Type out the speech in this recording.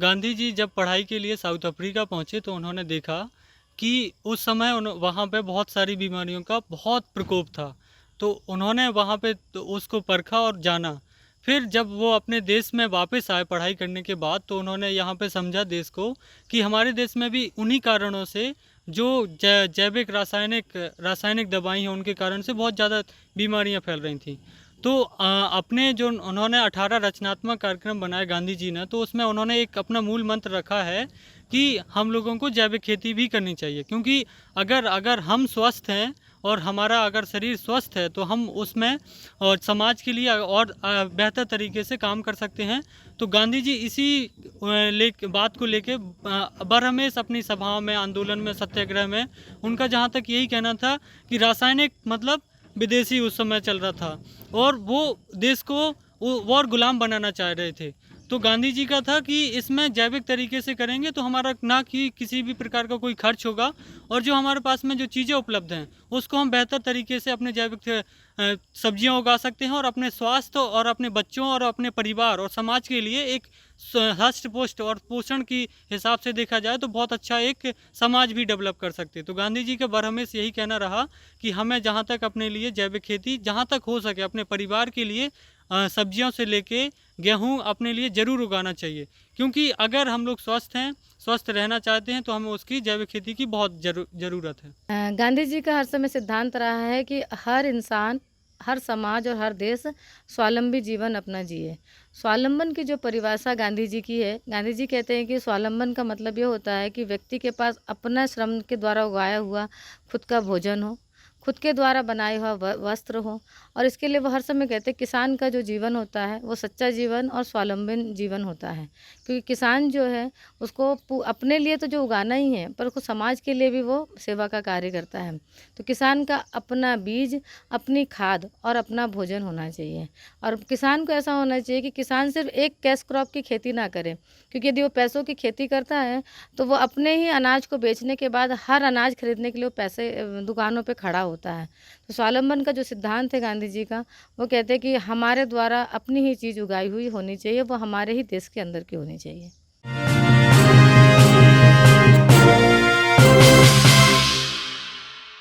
गांधी जी जब पढ़ाई के लिए साउथ अफ्रीका पहुँचे तो उन्होंने देखा कि उस समय वहाँ पे बहुत सारी बीमारियों का बहुत प्रकोप था। तो उन्होंने वहाँ पे तो उसको परखा और जाना। फिर जब वो अपने देश में वापस आए पढ़ाई करने के बाद, तो उन्होंने यहाँ पे समझा देश को कि हमारे देश में भी उन्हीं कारणों से जो जैविक रासायनिक रासायनिक दवाई हैं उनके कारण से बहुत ज़्यादा बीमारियाँ फैल रही थी। तो अपने जो उन्होंने 18 रचनात्मक कार्यक्रम बनाए गांधी जी ने, तो उसमें उन्होंने एक अपना मूल मंत्र रखा है कि हम लोगों को जैविक खेती भी करनी चाहिए, क्योंकि अगर अगर हम स्वस्थ हैं और हमारा अगर शरीर स्वस्थ है तो हम उसमें और समाज के लिए और बेहतर तरीके से काम कर सकते हैं। तो गांधी जी इसी बात को लेके बरहमेश अपनी सभाओं में, आंदोलन में, सत्याग्रह में उनका जहाँ तक यही कहना था कि रासायनिक मतलब विदेशी उस समय चल रहा था और वो देश को वो और गुलाम बनाना चाह रहे थे। तो गांधी जी का था कि इसमें जैविक तरीके से करेंगे तो हमारा ना कि किसी भी प्रकार का कोई खर्च होगा, और जो हमारे पास में जो चीज़ें उपलब्ध हैं उसको हम बेहतर तरीके से अपने जैविक सब्जियां उगा सकते हैं और अपने स्वास्थ्य और अपने बच्चों और अपने परिवार और समाज के लिए एक हष्ट पुष्ट और पोषण की हिसाब से देखा जाए तो बहुत अच्छा एक समाज भी डेवलप कर सकते हैं। तो गांधी जी का बरहमेश यही कहना रहा कि हमें जहाँ तक अपने लिए जैविक खेती जहाँ तक हो सके अपने परिवार के लिए सब्जियों से लेके गेहूँ अपने लिए ज़रूर उगाना चाहिए, क्योंकि अगर हम लोग स्वस्थ हैं, स्वस्थ रहना चाहते हैं तो हमें उसकी जैविक खेती की बहुत ज़रूरत है। गांधी जी का हर समय सिद्धांत रहा है कि हर इंसान, हर समाज और हर देश स्वावलंबी जीवन अपना जिए। स्वावलंबन की जो परिभाषा गांधी जी की है, गांधी जी कहते हैं कि स्वावलंबन का मतलब ये होता है कि व्यक्ति के पास अपना श्रम के द्वारा उगाया हुआ खुद का भोजन हो, खुद के द्वारा बनाया हुआ वस्त्र हो, और इसके लिए वो हर समय कहते हैं किसान का जो जीवन होता है वो सच्चा जीवन और स्वावलंबन जीवन होता है। क्योंकि किसान जो है उसको अपने लिए तो जो उगाना ही है, पर उसको समाज के लिए भी वो सेवा का कार्य करता है। तो किसान का अपना बीज, अपनी खाद और अपना भोजन होना चाहिए। और किसान को ऐसा होना चाहिए कि किसान सिर्फ एक कैश क्रॉप की खेती ना करे, क्योंकि यदि वो पैसों की खेती करता है तो वो अपने ही अनाज को बेचने के बाद हर अनाज खरीदने के लिए वो पैसे दुकानों पे खड़ा होता है। तो स्वावलंबन का जो सिद्धांत है गांधी जी का, वो कहते हैं कि हमारे द्वारा अपनी ही चीज़ उगाई हुई होनी चाहिए, वो हमारे ही देश के अंदर की होनी चाहिए।